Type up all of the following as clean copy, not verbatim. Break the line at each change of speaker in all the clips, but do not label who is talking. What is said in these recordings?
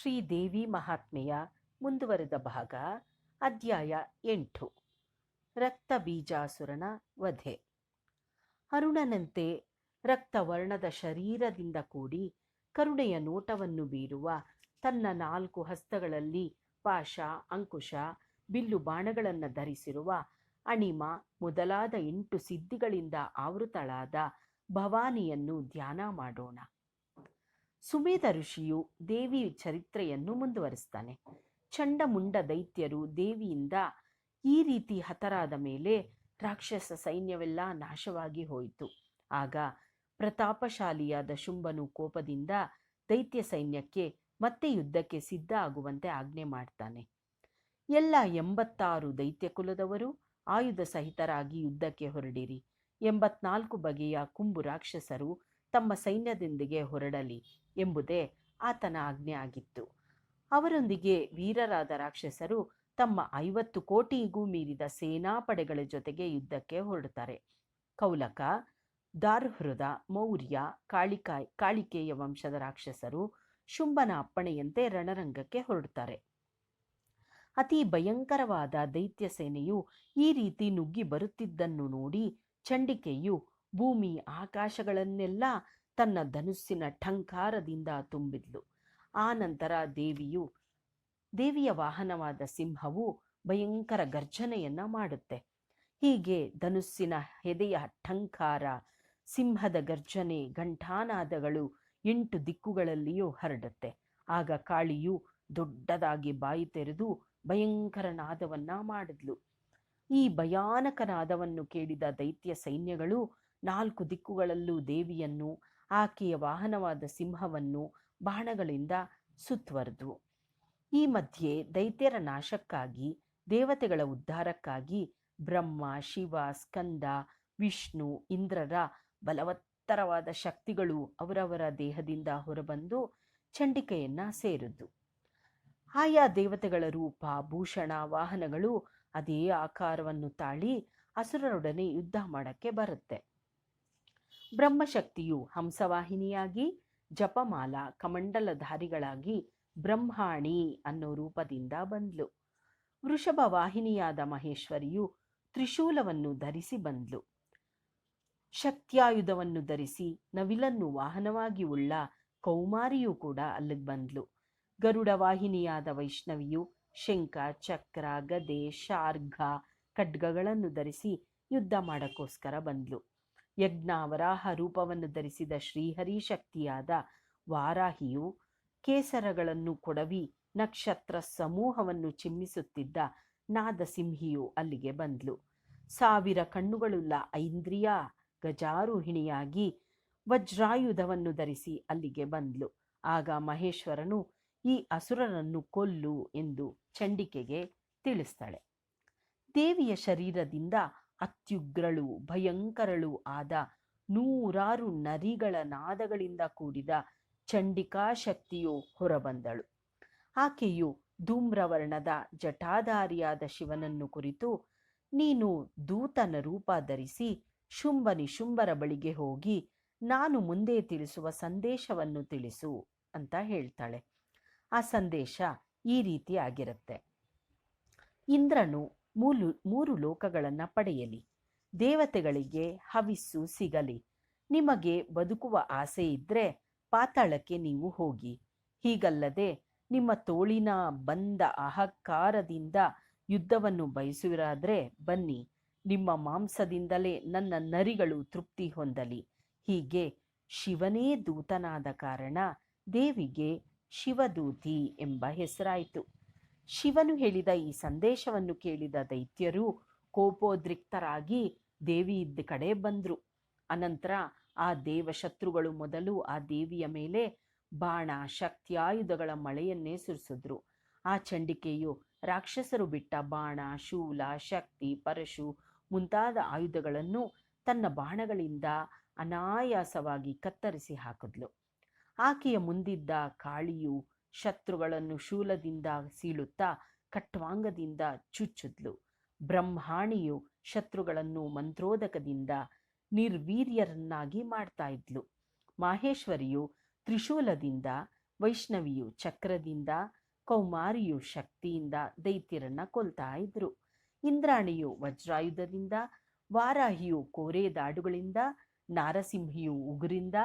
ಶ್ರೀದೇವಿ ಮಹಾತ್ಮೆಯ ಮುಂದುವರೆದ ಭಾಗ. ಅಧ್ಯಾಯ 8. ರಕ್ತಬೀಜಾಸುರನ ವಧೆ. ಅರುಣನಂತೆ ರಕ್ತವರ್ಣದ ಶರೀರದಿಂದ ಕೂಡಿ ಕರುಣೆಯ ನೋಟವನ್ನು ಬೀರುವ ತನ್ನ 4 ಹಸ್ತಗಳಲ್ಲಿ ಪಾಶ, ಅಂಕುಶ, ಬಿಲ್ಲು ಬಾಣಗಳನ್ನು ಧರಿಸಿರುವ ಅಣಿಮ ಮೊದಲಾದ 8 ಸಿದ್ಧಿಗಳಿಂದ ಆವೃತಳಾದ ಭವಾನಿಯನ್ನು ಧ್ಯಾನ ಮಾಡೋಣ. ಸುಮೇಧ ಋಷಿಯು ದೇವಿ ಚರಿತ್ರೆಯನ್ನು ಮುಂದುವರಿಸ್ತಾನೆ. ಚಂಡಮುಂಡ ದೈತ್ಯರು ದೇವಿಯಿಂದ ಈ ರೀತಿ ಹತರಾದ ಮೇಲೆ ರಾಕ್ಷಸ ಸೈನ್ಯವೆಲ್ಲ ನಾಶವಾಗಿ ಹೋಯಿತು. ಆಗ ಪ್ರತಾಪಶಾಲಿಯಾದ ಶುಂಭನು ಕೋಪದಿಂದ ದೈತ್ಯ ಸೈನ್ಯಕ್ಕೆ ಮತ್ತೆ ಯುದ್ಧಕ್ಕೆ ಸಿದ್ಧ ಆಗುವಂತೆ ಆಜ್ಞೆ ಮಾಡ್ತಾನೆ. ಎಲ್ಲ 86 ದೈತ್ಯ ಕುಲದವರು ಆಯುಧ ಸಹಿತರಾಗಿ ಯುದ್ಧಕ್ಕೆ ಹೊರಡಿರಿ. 84 ಬಗೆಯ ಕುಂಬು ರಾಕ್ಷಸರು ತಮ್ಮ ಸೈನ್ಯದೊಂದಿಗೆ ಹೊರಡಲಿ ಎಂಬುದೇ ಆತನ ಆಜ್ಞೆ ಆಗಿತ್ತು. ಅವರೊಂದಿಗೆ ವೀರರಾದ ರಾಕ್ಷಸರು ತಮ್ಮ 50 ಕೋಟಿಗೂ ಮೀರಿದ ಸೇನಾಪಡೆಗಳ ಜೊತೆಗೆ ಯುದ್ಧಕ್ಕೆ ಹೊರಡುತ್ತಾರೆ. ಕೌಲಕ, ದಾರ್ಹೃದ, ಮೌರ್ಯ, ಕಾಳಿಕೇಯ ವಂಶದ ರಾಕ್ಷಸರು ಶುಂಭನ ಅಪ್ಪಣೆಯಂತೆ ರಣರಂಗಕ್ಕೆ ಹೊರಡುತ್ತಾರೆ. ಅತಿ ಭಯಂಕರವಾದ ದೈತ್ಯ ಸೇನೆಯು ಈ ರೀತಿ ನುಗ್ಗಿ ಬರುತ್ತಿದ್ದನ್ನು ನೋಡಿ ಚಂಡಿಕೆಯು ಭೂಮಿ ಆಕಾಶಗಳನ್ನೆಲ್ಲ ತನ್ನ ಧನುಸ್ಸಿನ ಠಂಕಾರದಿಂದ ತುಂಬಿದ್ಲು. ಆ ನಂತರ ದೇವಿಯ ವಾಹನವಾದ ಸಿಂಹವು ಭಯಂಕರ ಗರ್ಜನೆಯನ್ನ ಮಾಡುತ್ತೆ. ಹೀಗೆ ಧನುಸ್ಸಿನ ಹೆದೆಯ ಠಂಕಾರ, ಸಿಂಹದ ಗರ್ಜನೆ, ಘಂಟಾನಾದಗಳು 8 ದಿಕ್ಕುಗಳಲ್ಲಿಯೂ ಹರಡುತ್ತೆ. ಆಗ ಕಾಳಿಯು ದೊಡ್ಡದಾಗಿ ಬಾಯಿ ತೆರೆದು ಭಯಂಕರ ನಾದವನ್ನ ಮಾಡಿದ್ಲು. ಈ ಭಯಾನಕ ನಾದವನ್ನು ಕೇಳಿದ ದೈತ್ಯ ಸೈನ್ಯಗಳು 4 ದಿಕ್ಕುಗಳಲ್ಲೂ ದೇವಿಯನ್ನು, ಆಕೆಯ ವಾಹನವಾದ ಸಿಂಹವನ್ನು ಬಾಣಗಳಿಂದ ಸುತ್ತುವರೆದ್ವು. ಈ ಮಧ್ಯೆ ದೈತ್ಯರ ನಾಶಕ್ಕಾಗಿ, ದೇವತೆಗಳ ಉದ್ಧಾರಕ್ಕಾಗಿ ಬ್ರಹ್ಮ, ಶಿವ, ಸ್ಕಂದ, ವಿಷ್ಣು, ಇಂದ್ರರ ಬಲವತ್ತರವಾದ ಶಕ್ತಿಗಳು ಅವರವರ ದೇಹದಿಂದ ಹೊರಬಂದು ಚಂಡಿಕೆಯನ್ನ ಸೇರಿದ್ದು. ಆಯಾ ದೇವತೆಗಳ ರೂಪ, ಭೂಷಣ, ವಾಹನಗಳು ಅದೇ ಆಕಾರವನ್ನು ತಾಳಿ ಅಸುರರೊಡನೆ ಯುದ್ಧ ಮಾಡಕ್ಕೆ ಬರುತ್ತೆ. ಬ್ರಹ್ಮಶಕ್ತಿಯು ಹಂಸವಾಹಿನಿಯಾಗಿ, ಜಪಮಾಲ ಕಮಂಡಲಧಾರಿಗಳಾಗಿ ಬ್ರಹ್ಮಾಣಿ ಅನ್ನೋ ರೂಪದಿಂದ ಬಂದ್ಲು. ವೃಷಭ ವಾಹಿನಿಯಾದ ಮಹೇಶ್ವರಿಯು ತ್ರಿಶೂಲವನ್ನು ಧರಿಸಿ ಬಂದ್ಲು. ಶಕ್ತ್ಯಾಯುಧವನ್ನು ಧರಿಸಿ ನವಿಲನ್ನು ವಾಹನವಾಗಿ ಉಳ್ಳ ಕೌಮಾರಿಯೂ ಕೂಡ ಅಲ್ಲಿಗೆ ಬಂದ್ಲು. ಗರುಡ ವಾಹಿನಿಯಾದ ವೈಷ್ಣವಿಯು ಶಂಖ, ಚಕ್ರ, ಗದೆ, ಶಾರ್ಘ, ಖಡ್ಗಗಳನ್ನು ಧರಿಸಿ ಯುದ್ಧ ಮಾಡಕ್ಕೋಸ್ಕರ ಬಂದ್ಲು. ಯಜ್ಞ ವರಾಹ ರೂಪವನ್ನು ಧರಿಸಿದ ಶ್ರೀಹರಿ ಶಕ್ತಿಯಾದ ವಾರಾಹಿಯು ಕೇಸರಗಳನ್ನು ಕೊಡವಿ ನಕ್ಷತ್ರ ಸಮೂಹವನ್ನು ಚಿಮ್ಮಿಸುತ್ತಿದ್ದ ನಾದಸಿಂಹಿಯು ಅಲ್ಲಿಗೆ ಬಂದ್ಲು. 1000 ಕಣ್ಣುಗಳುಳ್ಳ ಐಂದ್ರಿಯ ಗಜಾರೂಹಿಣಿಯಾಗಿ ವಜ್ರಾಯುಧವನ್ನು ಧರಿಸಿ ಅಲ್ಲಿಗೆ ಬಂದ್ಲು. ಆಗ ಮಹೇಶ್ವರನು ಈ ಅಸುರರನ್ನು ಕೊಲ್ಲು ಎಂದು ಚಂಡಿಕೆಗೆ ತಿಳಿಸ್ತಾಳೆ. ದೇವಿಯ ಶರೀರದಿಂದ ಅತ್ಯುಗ್ರಳು ಭಯಂಕರಳು ಆದ 100 ನರಿಗಳ ನಾದಗಳಿಂದ ಕೂಡಿದ ಚಂಡಿಕಾ ಶಕ್ತಿಯು ಹೊರಬಂದಳು. ಆಕೆಯು ಧೂಮ್ರವರ್ಣದ ಜಟಾಧಾರಿಯಾದ ಶಿವನನ್ನು ಕುರಿತು, ನೀನು ದೂತನ ರೂಪ ಧರಿಸಿ ಶುಂಭರ ಬಳಿಗೆ ಹೋಗಿ ನಾನು ಮುಂದೆ ತಿಳಿಸುವ ಸಂದೇಶವನ್ನು ತಿಳಿಸು ಅಂತ ಹೇಳ್ತಾಳೆ. ಆ ಸಂದೇಶ ಈ ರೀತಿ ಆಗಿರುತ್ತೆ. ಇಂದ್ರನು 3 ಲೋಕಗಳನ್ನು ಪಡೆಯಲಿ, ದೇವತೆಗಳಿಗೆ ಹವಿಸ್ಸು ಸಿಗಲಿ, ನಿಮಗೆ ಬದುಕುವ ಆಸೆ ಇದ್ರೆ ಪಾತಾಳಕ್ಕೆ ನೀವು ಹೋಗಿ. ಹೀಗಲ್ಲದೆ ನಿಮ್ಮ ತೋಳಿನ ಬಂದ ಅಹಂಕಾರದಿಂದ ಯುದ್ಧವನ್ನು ಬಯಸುವಿರಾದ್ರೆ ಬನ್ನಿ, ನಿಮ್ಮ ಮಾಂಸದಿಂದಲೇ ನನ್ನ ನರಿಗಳು ತೃಪ್ತಿ ಹೊಂದಲಿ. ಹೀಗೆ ಶಿವನೇ ದೂತನಾದ ಕಾರಣ ದೇವಿಗೆ ಶಿವದೂತಿ ಎಂಬ ಹೆಸರಾಯಿತು. ಶಿವನು ಹೇಳಿದ ಈ ಸಂದೇಶವನ್ನು ಕೇಳಿದ ದೈತ್ಯರು ಕೋಪೋದ್ರಿಕ್ತರಾಗಿ ದೇವಿ ಇದ್ದ ಕಡೆ ಬಂದ್ರು. ಅನಂತರ ಆ ದೇವಶತ್ರುಗಳು ಮೊದಲು ಆ ದೇವಿಯ ಮೇಲೆ ಬಾಣ, ಶಕ್ತಿಯಾಯುಧಗಳ ಮಳೆಯನ್ನೇ ಸುರಿಸಿದ್ರು. ಆ ಚಂಡಿಕೆಯು ರಾಕ್ಷಸರು ಬಿಟ್ಟ ಬಾಣ, ಶೂಲ, ಶಕ್ತಿ, ಪರಶು ಮುಂತಾದ ಆಯುಧಗಳನ್ನು ತನ್ನ ಬಾಣಗಳಿಂದ ಅನಾಯಾಸವಾಗಿ ಕತ್ತರಿಸಿ ಹಾಕಿದ್ಲು. ಆಕೆಯ ಮುಂದಿದ್ದ ಕಾಳಿಯು ಶತ್ರುಗಳನ್ನು ಶೂಲದಿಂದ ಸೀಳುತ್ತಾ ಖಟ್ವಾಂಗದಿಂದ ಚುಚ್ಚಿದ್ಲು. ಬ್ರಹ್ಮಾಣಿಯು ಶತ್ರುಗಳನ್ನು ಮಂತ್ರೋದಕದಿಂದ ನಿರ್ವೀರ್ಯರನ್ನಾಗಿ ಮಾಡ್ತಾ ಇದ್ಲು. ಮಾಹೇಶ್ವರಿಯು ತ್ರಿಶೂಲದಿಂದ ವೈಷ್ಣವಿಯು ಚಕ್ರದಿಂದ, ಕೌಮಾರಿಯು ಶಕ್ತಿಯಿಂದ ದೈತ್ಯರನ್ನ ಕೊಲ್ತಾ ಇದ್ರು. ಇಂದ್ರಾಣಿಯು ವಜ್ರಾಯುಧದಿಂದ, ವಾರಾಹಿಯು ಕೋರೆದಾಡುಗಳಿಂದ, ನಾರಸಿಂಹಿಯು ಉಗುರಿಂದ,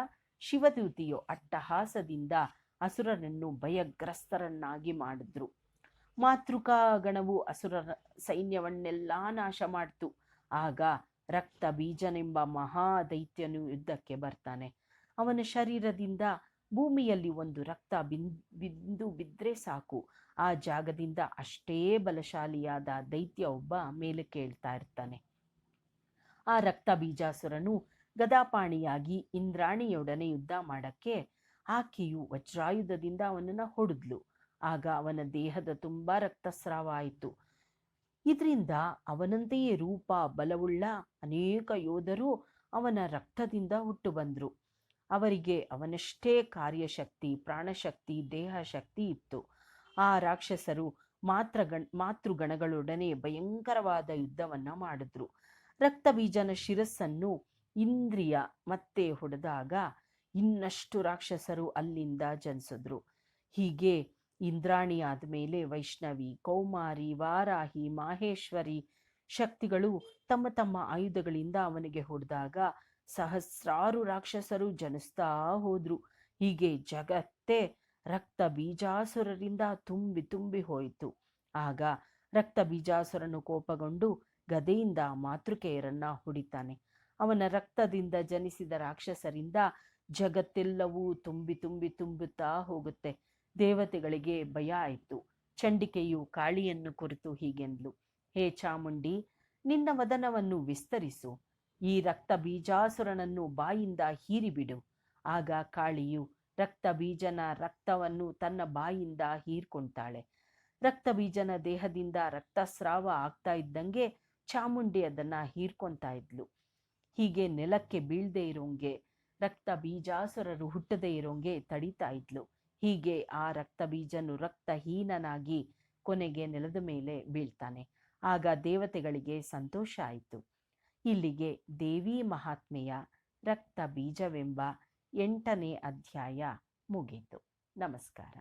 ಶಿವದೂತಿಯು ಅಟ್ಟಹಾಸದಿಂದ ಅಸುರರನ್ನು ಭಯಗ್ರಸ್ತರನ್ನಾಗಿ ಮಾಡಿದ್ರು. ಮಾತೃಕಾ ಗಣವು ಅಸುರರ ಸೈನ್ಯವನ್ನೆಲ್ಲ ನಾಶ ಮಾಡ್ತು. ಆಗ ರಕ್ತ ಬೀಜನೆಂಬ ಮಹಾದೈತ್ಯನು ಯುದ್ಧಕ್ಕೆ ಬರ್ತಾನೆ. ಅವನ ಶರೀರದಿಂದ ಭೂಮಿಯಲ್ಲಿ ಒಂದು ರಕ್ತ ಬಿಂದು ಬಿದ್ದರೆ ಸಾಕು, ಆ ಜಾಗದಿಂದ ಅಷ್ಟೇ ಬಲಶಾಲಿಯಾದ ದೈತ್ಯ ಒಬ್ಬ ಮೇಲೆ ಕೇಳ್ತಾ ಇರ್ತಾನೆ. ಆ ರಕ್ತ ಬೀಜಾಸುರನು ಗದಾಪಾಣಿಯಾಗಿ ಇಂದ್ರಾಣಿಯೊಡನೆ ಯುದ್ಧ ಮಾಡಕ್ಕೆ ಆಕೆಯು ವಜ್ರಾಯುಧದಿಂದ ಅವನನ್ನು ಹೊಡೆದ್ಲು. ಆಗ ಅವನ ದೇಹದ ತುಂಬ ರಕ್ತಸ್ರಾವ ಆಯಿತು. ಇದರಿಂದ ಅವನಂತೆಯೇ ರೂಪ ಬಲವುಳ್ಳ ಅನೇಕ ಯೋಧರು ಅವನ ರಕ್ತದಿಂದ ಹುಟ್ಟು ಬಂದರು. ಅವರಿಗೆ ಅವನಷ್ಟೇ ಕಾರ್ಯಶಕ್ತಿ, ಪ್ರಾಣಶಕ್ತಿ, ದೇಹಶಕ್ತಿ ಇತ್ತು. ಆ ರಾಕ್ಷಸರು ಮಾತೃಗಣಗಳೊಡನೆ ಭಯಂಕರವಾದ ಯುದ್ಧವನ್ನು ಮಾಡಿದ್ರು. ರಕ್ತಬೀಜನ ಶಿರಸ್ಸನ್ನು ಇಂದ್ರಿಯ ಮತ್ತೆ ಹೊಡೆದಾಗ ಇನ್ನಷ್ಟು ರಾಕ್ಷಸರು ಅಲ್ಲಿಂದ ಜನಿಸಿದ್ರು. ಹೀಗೆ ಇಂದ್ರಾಣಿ ಆದಮೇಲೆ ವೈಷ್ಣವಿ, ಕೌಮಾರಿ, ವಾರಾಹಿ, ಮಾಹೇಶ್ವರಿ ಶಕ್ತಿಗಳು ತಮ್ಮ ತಮ್ಮ ಆಯುಧಗಳಿಂದ ಅವನಿಗೆ ಹೊಡೆದಾಗ ಸಹಸ್ರಾರು ರಾಕ್ಷಸರು ಜನಿಸ್ತಾ ಹೋದ್ರು. ಹೀಗೆ ಜಗತ್ತೇ ರಕ್ತ ಬೀಜಾಸುರರಿಂದ ತುಂಬಿ ತುಂಬಿ ಹೋಯಿತು. ಆಗ ರಕ್ತ ಬೀಜಾಸುರನು ಕೋಪಗೊಂಡು ಗದೆಯಿಂದ ಮಾತೃಕೆಯರನ್ನ ಹೊಡಿತಾನೆ. ಅವನ ರಕ್ತದಿಂದ ಜನಿಸಿದ ರಾಕ್ಷಸರಿಂದ ಜಗತ್ತೆಲ್ಲವೂ ತುಂಬುತ್ತಾ ಹೋಗುತ್ತೆ. ದೇವತೆಗಳಿಗೆ ಭಯ ಆಯಿತು. ಚಂಡಿಕೆಯು ಕಾಳಿಯನ್ನು ಕುರಿತು ಹೀಗೆಂದ್ಲು, ಹೇ ಚಾಮುಂಡಿ, ನಿನ್ನ ವದನವನ್ನು ವಿಸ್ತರಿಸು, ಈ ರಕ್ತ ಬೀಜಾಸುರನನ್ನು ಬಾಯಿಂದ ಹೀರಿಬಿಡು. ಆಗ ಕಾಳಿಯು ರಕ್ತ ಬೀಜನ ರಕ್ತವನ್ನು ತನ್ನ ಬಾಯಿಂದ ಹೀರ್ಕೊಳ್ತಾಳೆ. ರಕ್ತ ಬೀಜನ ದೇಹದಿಂದ ರಕ್ತಸ್ರಾವ ಆಗ್ತಾ ಇದ್ದಂಗೆ ಚಾಮುಂಡಿ ಅದನ್ನ ಹೀರ್ಕೊತಾ ಇದ್ಲು. ಹೀಗೆ ನೆಲಕ್ಕೆ ಬೀಳದೆ ಇರೋಂಗೆ, ರಕ್ತ ಬೀಜಾಸುರರು ಹುಟ್ಟದೇ ಇರೋಂಗೆ ತಡೀತಾ ಇದ್ಲು. ಹೀಗೆ ಆ ರಕ್ತ ಬೀಜನು ರಕ್ತಹೀನನಾಗಿ ಕೊನೆಗೆ ನೆಲದ ಮೇಲೆ ಬೀಳ್ತಾನೆ. ಆಗ ದೇವತೆಗಳಿಗೆ ಸಂತೋಷ ಆಯಿತು. ಇಲ್ಲಿಗೆ ದೇವಿ ಮಹಾತ್ಮೆಯ ರಕ್ತ ಬೀಜವೆಂಬ 8ನೇ ಅಧ್ಯಾಯ ಮುಗೀತು. ನಮಸ್ಕಾರ.